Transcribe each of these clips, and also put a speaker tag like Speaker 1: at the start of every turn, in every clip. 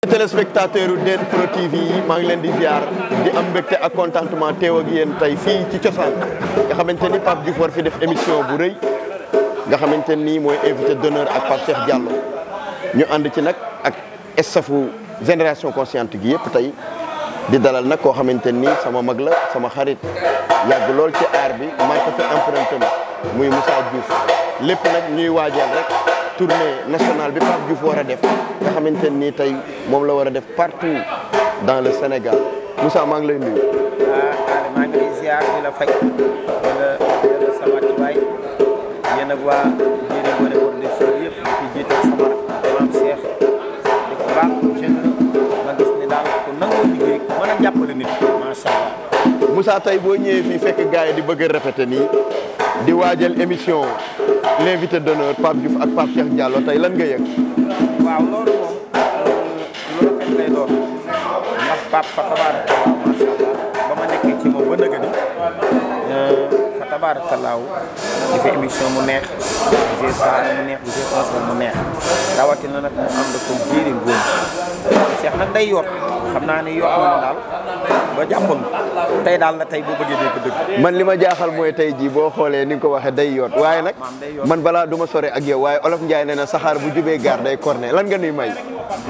Speaker 1: téléspectateur u Den Pro TV yi maa ngi leen di ziar di am mbégte ak contentement teew ak yéen tey fii ci cosaan nga xamante ni Pape Diouf war fi def émission bu rëy nga xamante ni mooy invité d'honneur ak Pape Cheikh Diallo ñu ànd ci nag ak staffu génération consciente gi yëpp tey di dalal nag koo xamante ni sama mag la sama xarit yàgg lool ci aar bi maa ko fi emprunté muy Moussa Diouf lépp nag ñuy waajal rek tournée nationale bi Pape Diouf war a def nga xamante ni tey moom la war a def partout dans le Sénégal Moussa maa ngi lay nuyu.
Speaker 2: maa ngi lay ziar di la fay la sa wàccuwaay yéen ak waa Jéeri Ngoné production yëpp di ci jiital sama maam Cheikh di ko baax jeune ma gis ni daal ko nangoo liggéey ko mën a jàppale nit macha allah.
Speaker 1: Moussa tey boo ñëwee fii fekk gars yi di bëgg a répété nii di waajal émission l'invité d'honneur Pape Diouf ak Pape Cheikh Diallo tey lan nga yëg.
Speaker 2: waaw loolu moom lu rafet lay doon ndax Pape fa tabaarakallaahu macha allah ba ma nekkee ci moom ba nëgë ni fa tabaarakallaahu di fi émission mu neex di fi soirée mu neex di fi concert mu neex rawatina nag mu ànd ko Jéeri Ngoné Cheikh nag day yor xam naa ne yor na daal ba jàppoon tey daal la tey boo bëggee dégg dëgg.
Speaker 1: man li ma jaaxal mooy tey jii boo xoolee ni nga ko waxee day yoot waaye nag man balaa du ma sore ak yow waaye olof Njaay nee na saxaar bu jubee gaar day corné lan nga nuy may.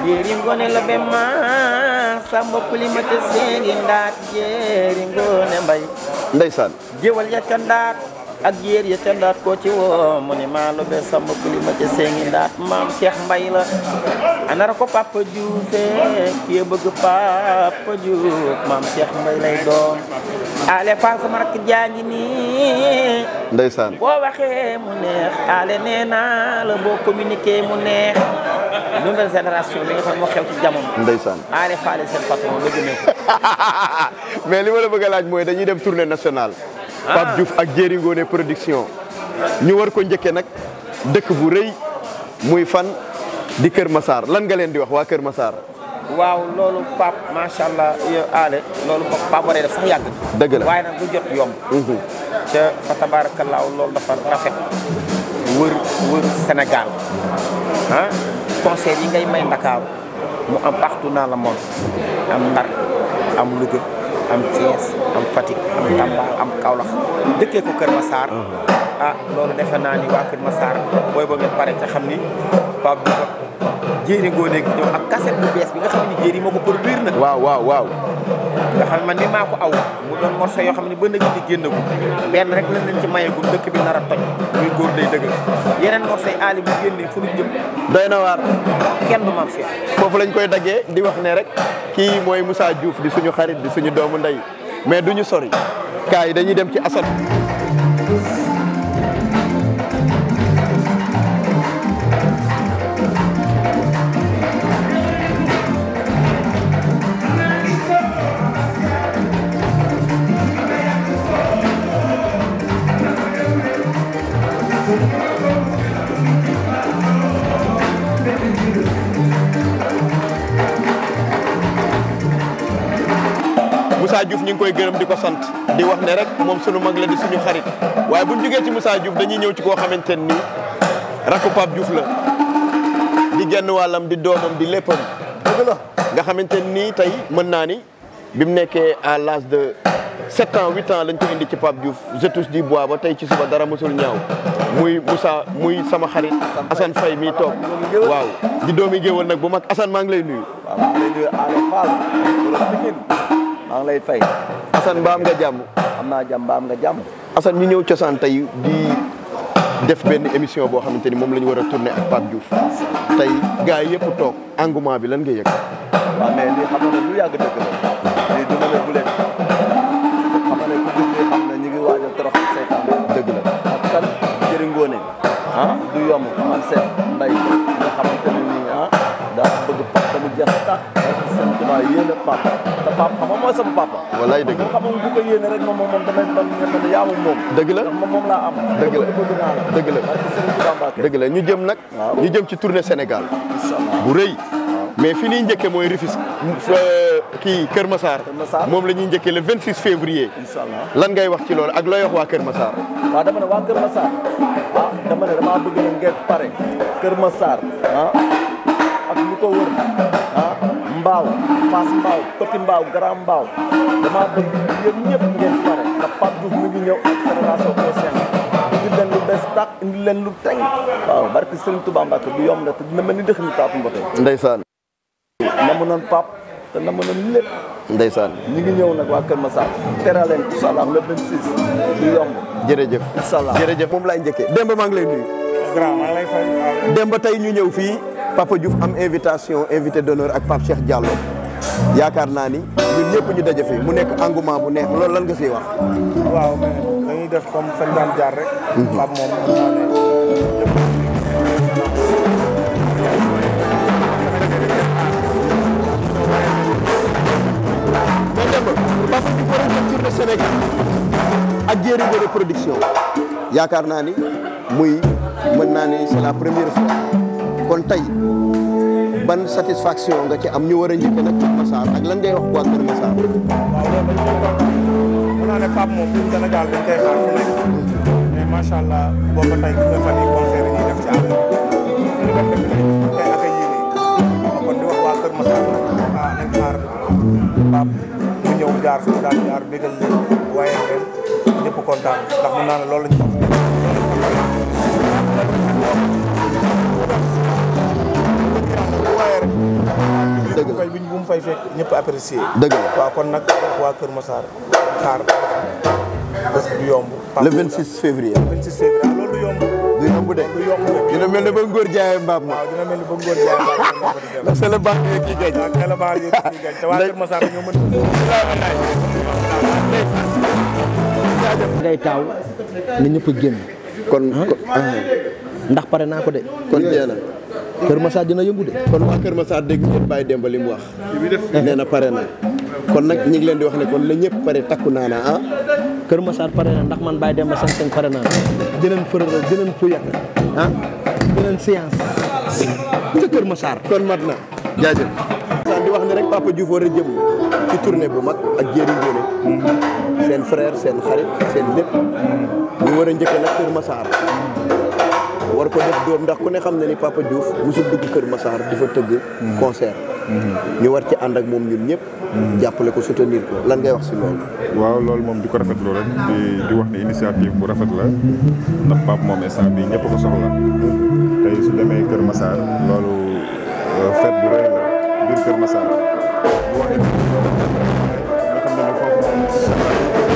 Speaker 2: Jéeri Ngoné la be ma sa mbokk li ma te seeni ndaat Jéeri Ngoné mbay
Speaker 1: ndeysaan
Speaker 2: jéwal ya ca ndaat ak jéer ya ca ndaat koo ci woo mu ne maa la be sa mbokk li ma te seeni ndaat maam Cheikh Mbay la anara ko Papa Diouf kii bëgg Papa Diouf maam Cheikh Mbay lay doon ale Fall sama rakk jaañi nii
Speaker 1: ndeysaan
Speaker 2: boo waxee mu neex ale nee naa la boo communiqué mu neex nouvelle génération bi nga xam moo xew ci jamono
Speaker 1: ndeysaan
Speaker 2: ale Fall seen patron la gëmee ko
Speaker 1: mais li ma la bëgg a laaj mooy dañuy dem tournée nationale Pape Diouf ak Jéeri Ngoné production ñu war ko njëkkee nag dëkk bu rëy muy fan di Kër Massar lan nga leen di wax waa Kër Massar.
Speaker 2: waaw loolu Pape macha allah yow aale loolu Pape waree def sax yàgg.
Speaker 1: dëgg la
Speaker 2: waaye nag du jot yomb. te fa tabaarakallaahu loolu dafa rafet wër Sénégal ah concert yi ngay may Ndakaaru mu am partout dans le monde am Ndar am Louga am Thiès am Fatick am Tamba am Kaolack dëkkee ko Kër Massar. loolu defe naa ni waa Kër Massar booy boo ngeen pare te xam ni Pape Diouf Jéeri Ngoné gi ñëw ak cassette bu bees bi nga xam ne Jéeri moo ko produire nag.
Speaker 1: waaw.
Speaker 2: nga xam man ni maa ko aw mu doon morceau yoo xam ne ba nëgg di génn ko benn rek lañ leen ci mayegum dëkk bi nar a toj muy góor day dëgg yeneen morceau yi aali bu génnee fu ñu jëm.
Speaker 1: doy na waar.
Speaker 2: kenn du maam Cheikh.
Speaker 1: foofu lañ koy daggee di wax ne rek kii mooy Moussa Diouf di suñu xarit di suñu doomu ndey mais duñu sori kaay dañuy dem ci Assane. Moussa Diouf ñu ngi koy gërëm di ko sant di wax ne rek moom sunu mag la di suñu xarit waaye buñ jógee ci Moussa Diouf dañuy ñëw ci koo xamante ni rakku Pape Diouf la di genn wàllam di doomam di léppam dëgg la nga xamante ni tey mën naa ni bi mu nekkee à l'âge de 7 ans 8 ans lañ ko indi ci Pape Diouf je touche du bois ba tey ci suba dara mosul ñaaw muy Moussa muy sama xarit Assane Faye mi toog waaw di doomi géwal nag bu mag Assane maa ngi lay nuyu.
Speaker 3: waaw maa ngi lay nuyu Aliou Fall maa ngi lay fay.
Speaker 1: Assane mbaam nga jàmm.
Speaker 3: am naa jàmm mbaam nga jàmm.
Speaker 1: Assane ñu ñëw cosaan tey di def benn émission boo xamante ni moom la ñu war a tourner ak Pape Diouf tey gars yi yëpp toog engouement bi lan nga yëg.
Speaker 3: waaw mais lii xam nga ne lu yàgg dëgg la lii dina la bu leen xam nga ne ku gis lii xam ne ñu ngi waajal trop seytaan
Speaker 1: dëgg la
Speaker 3: ak kan Jéeri Ngoné du yomb man seet nday nga xamante ne nii daa bëgg Pape tamit jeex tax seen tubaab yéene Pape te Pape xam nga mooy sama papa.
Speaker 1: wallaay dëgg
Speaker 3: moom xam nga bu ko yéene rek moom damay man ngeen ne yaa moom.
Speaker 1: dëgg la
Speaker 3: moom laa am.
Speaker 1: dëgg la
Speaker 3: bëgg naa la.
Speaker 1: dëgg la
Speaker 3: parce que Serigne Touba Mbacké.
Speaker 1: dëgg la ñu jëm nag. ñu jëm ci tournée Sénégal bu rëy mais fi ñuy njëkkee mooy Rufisque kii Kër Massar. moom la ñuy njëkkee le 26 février.
Speaker 3: incha allah
Speaker 1: lan ngay wax ci loolu ak looy wax waa Kër Massar.
Speaker 3: waaw dama ne waa Kër Massar dama ne damaa bëgg na ngeen pare Kër Massar ak lu ko wër Mbaaw Fass Mbaaw Petit Mbaaw Grand Mbaaw damaa bëgg yéen ñëpp ngeen pare ndax Pape Diouf mi ngi ñëw ak génération consciente indi leen lu bees tàq indi leen lu teng waaw barke Serigne Touba Mbacke du yomb na te dina mel ni dëx ni taatu mbote
Speaker 1: ndeysaan
Speaker 3: na mu noon Pape te na mu noon lépp
Speaker 1: ndeysaan
Speaker 3: ñi ngi ñëw nag waa Kër Massar teral leen incha allah le 26 du yomb
Speaker 1: jërëjëf
Speaker 3: incha allah
Speaker 1: jërëjëf moom laay njëkkee Demba maa ngi lay nuyu
Speaker 4: grand maa ngi lay fay
Speaker 1: Demba tey ñu ñëw fii Papa Diouf am invitation invité d'honneur ak Pape Cheikh Diallo yaakaar naa ni ñun ñëpp ñu daje fi mu nekk engouement bu neex loolu lan nga siy wax.
Speaker 4: waaw mais dañuy def comme fañ daan jaar rek. Pape moom mën naa ne.
Speaker 1: mais Demba Papa Diouf war a jël tournée Sénégal ak Jéeri Ngoné production yaakaar naa ni muy mën naa ni c'est la première fois kon tey. ban satisfaction nga ci am ñu war a njëkk nag Kër Massar ak lan ngay wax waa Kër Massar.
Speaker 4: waaw loolu dañu koy kontaan mën naa ne Pape moom pour Sénégal dañ koy xaar fu nekk mais macha allah boobu ba tey gis nga fan yii concert yi ñuy def ci àll bi suñu dem def nañ koy accueillir kon di wax waa Kër Massar nañ xaar Pape mu ñëw jaar fi mu daan jaar bégal leen waaye leen ñëpp kontaan ndax mën naa ne loolu lañ wax. dëgg la bu mu fay fekk ñëpp apprécier.
Speaker 1: dëgg la
Speaker 4: waaw kon nag waa Kër Massar xaar bés du yomb.
Speaker 1: le 26 février.
Speaker 4: le 26 février loolu du yomb.
Speaker 1: du yomb de.
Speaker 4: du yomb de.
Speaker 1: dina mel ne ba ngóor jaayee mbaam ma.
Speaker 4: waaw dina mel ni ba ngóor jaayee mbaam ma.
Speaker 1: ndax c'est le baax yi kii gañ.
Speaker 4: waaw c'est le baax yi kii gañ te waa Kër Massar ñoo mën.
Speaker 5: ngay taaw na ñëpp a génn.
Speaker 1: kon
Speaker 5: ndax pare naa ko de.
Speaker 1: kon jeex na.
Speaker 5: Kër Massar dina yëngu de.
Speaker 1: kon waa Kër Massar dégg ngeen Baye Demba li mu wax. nee na pare na. kon nag ñu ngi leen di wax ne kon la ñëpp pare takku naa na
Speaker 5: Kër Massar pare na ndax man Baye Demba seen pare naa dinañ fërëral dinañ puyat dinañ séance ca Kër Massar.
Speaker 1: kon mat na jaajëf. di wax ne rek Papa Diouf war a jëm ci tournée bu mag ak Jéeri Ngoné seen frère seen xarit seen lépp ñu war a njëkk nag Kër Massar war ko def doom ndax ku ne xam ne ni Papa Diouf musul dugg Kër Massar di fa tëgg concert ñu war ci ànd ak moom ñun ñëpp jàppale ko soutenir ko lan ngay wax si loolu.
Speaker 6: waaw loolu moom di ko rafetlu rek di wax ne initiative bu rafet la ndax Pape moom instant bi ñëpp ko soxla tey su demee Kër Massar loolu fête bu rëy la biir Kër Massar bu waxee nga xam ne foofu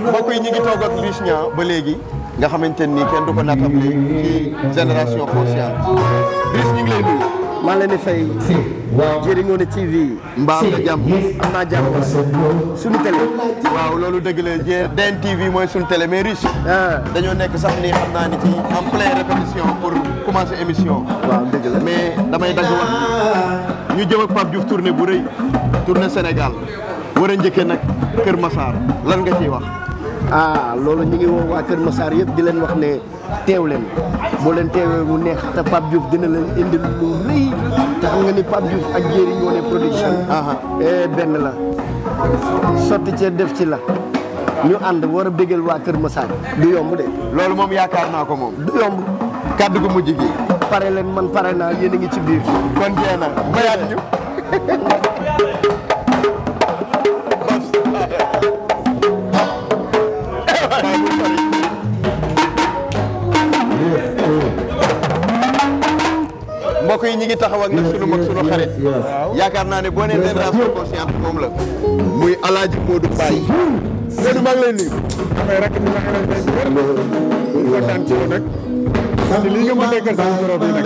Speaker 1: mbokk yi ñu ngi toog ak Liss Niang ba léegi nga xamante ni kenn du ko naatable ci génération consciente Liss ñu ngi lay nuyu.
Speaker 5: maa leen di fay. Jéeri Ngoné TV.
Speaker 1: mbaa nga jàmm.
Speaker 5: am naa jàmm suñu télé.
Speaker 1: waaw loolu dëgg la DN TV mooy suñu télé mais Liss. dañoo nekk sax ni xam naa ni ci en pleine répétition pour commencer émission.
Speaker 5: waaw dëgg la
Speaker 1: mais damay dagg wax ñu jëm ak Pape Diouf tournée bu rëy tournée Sénégal war a njëkkee nag Kër Massar lan nga ciy wax.
Speaker 5: loolu ñu ngi woo waa Kër Massar yëpp di leen wax ne teew leen boo leen teewee mu neex te Pape Diouf dina leen indi lu rëy te xam nga ni Pape Diouf ak Jéeri Ngoné production benn la sotti cee def ci la ñu ànd war a bégal waa Kër Massar du yomb de.
Speaker 1: loolu moom yaakaar naa ko moom.
Speaker 5: du yomb.
Speaker 1: kàddu gu mujj gi.
Speaker 5: pare leen man pare naa yéen a ngi ci biir.
Speaker 1: kon jeex na mayaat ñu. mbokk yi ñi ngi taxaw ak nag sunu mag sunu xarit yaakaar naa ne boo nee génération consciente moom la muy Alaaji Modou Baye Modou maa ngi lay nuyu.
Speaker 4: damay rek ñu waxee leen kontaan ci yow nag
Speaker 6: xam ne lii nga ma déggal sa micro bi nag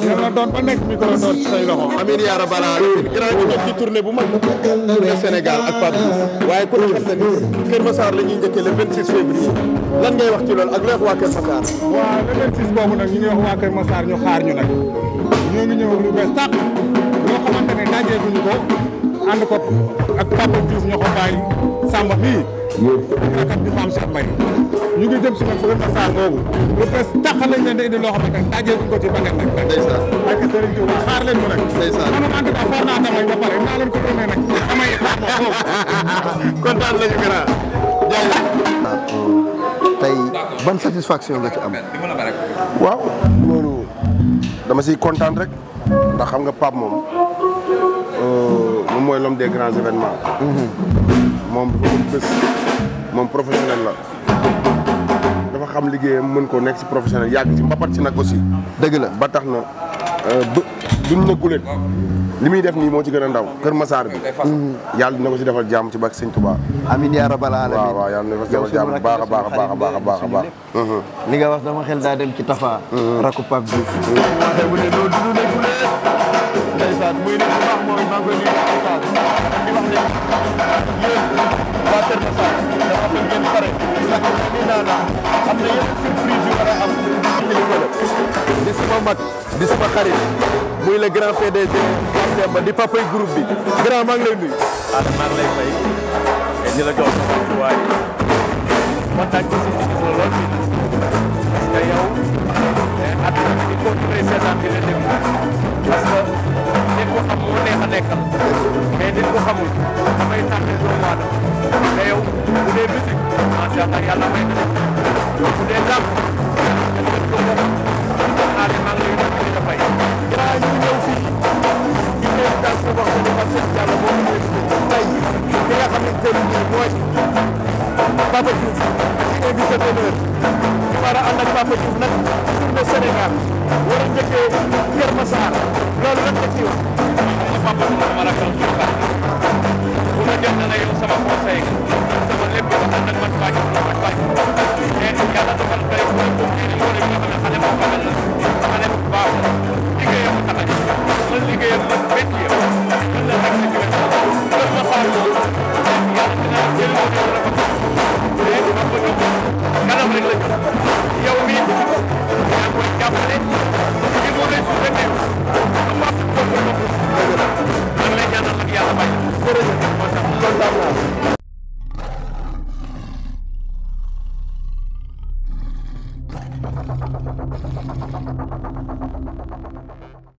Speaker 6: yéen la doon ba nekk micro door ci say loxo
Speaker 1: amiin yaa rabbal aalamiin grand ñu ci tournée bu mag tournée Sénégal ak Pape Diouf waaye ku ne xam na ni Kër Massar la ñuy njëkkee le 26 février lan ngay wax ci loolu ak looy wax waa Kër Massar
Speaker 6: waaw le 26 boobu nag ñu ngi wax waa Kër Massar ñu xaar ñu nag ñoo ngi ñëw lu bees tàq loo xamante ne dajeeguñu ko ànd ko ak Pape Diouf ñoo ko bàyyi Samba bii rakat bi Mame Cheikh Mbaye ñu ngi jëm si nag Kër Massar boobu lu bees tàq lañ leen di indi loo xamante ne dajeeguñu ko ci ba ngeen nag
Speaker 1: ndeysaan
Speaker 6: ak Serigne Touba xaar leen mu nag
Speaker 1: ndeysaan
Speaker 6: man en tout cas foog naa damay ba pare naa leen ko tourné nag damay xaar ma foofu
Speaker 1: kontaan nañu grand jaajëf
Speaker 5: tey ban satisfaction nga ci am.
Speaker 7: waaw loolu dama siy kontaan rek ndax xam nga Pape moom moom mooy l'homme des grands événements. moom dafa am bés moom professionnel la dafa xam liggéeyam mën ko nekk si professionnel yàgg ci mbapat si nag aussi.
Speaker 5: dëgg la
Speaker 7: ba tax na duñ na guleen li muy def nii moo ci gën a ndaw Kër Massar bi. yàlla dina ko si defal jàmm ci bàkk Sëñ Tuubaa.
Speaker 5: amiin yaa rabbal aalamiin.
Speaker 7: waaw waaw yàlla dina ko si defal jàmm bu baax a baax a baax a baax a baax a baax.
Speaker 5: li nga wax dama xel daa dem ci Tafa. rakku Pape Diouf.
Speaker 1: waxee bu ne loolu du ne bu lee ndeysaan muy ne bu baax mooy maa ngi koy nuyu Massar di wax ne yéen waa Kër Massar dafa fekk ngeen pare ndax ni naana am na yenn surprise yu war a am kilifa la di sama mag di sama xarit muy le grand PDG Pape Demba di papay groupe bi grand maa ngi lay nuyu
Speaker 3: maa ngi lay fay di la jox ci waay kontaan ci si gis la lool fii parce que yow àdduna bi di continuer seetaan di la déglu parce que nit ko xam moo neex a nekkal mais nit ko xamul damay tànnee doomu aadama mais yow bu dee musique macha allah yàlla may na bu dee làmb ko naa ne maa ngi lay def di la fay yaa ñu ñëw fii ci invitation boo xam ne ma seet yàlla boo ko tey li nga xamante ne nii mooy Papa Diouf ci invité d'honneur ñu war a ànd ak Papa Diouf nag tournée Sénégal war a njëkkee Kër Massar loolu lan nga ci wax. Papa Diouf dama ragal ci bu ma jot na yow sama conseil nga sama lépp nga ànd ak man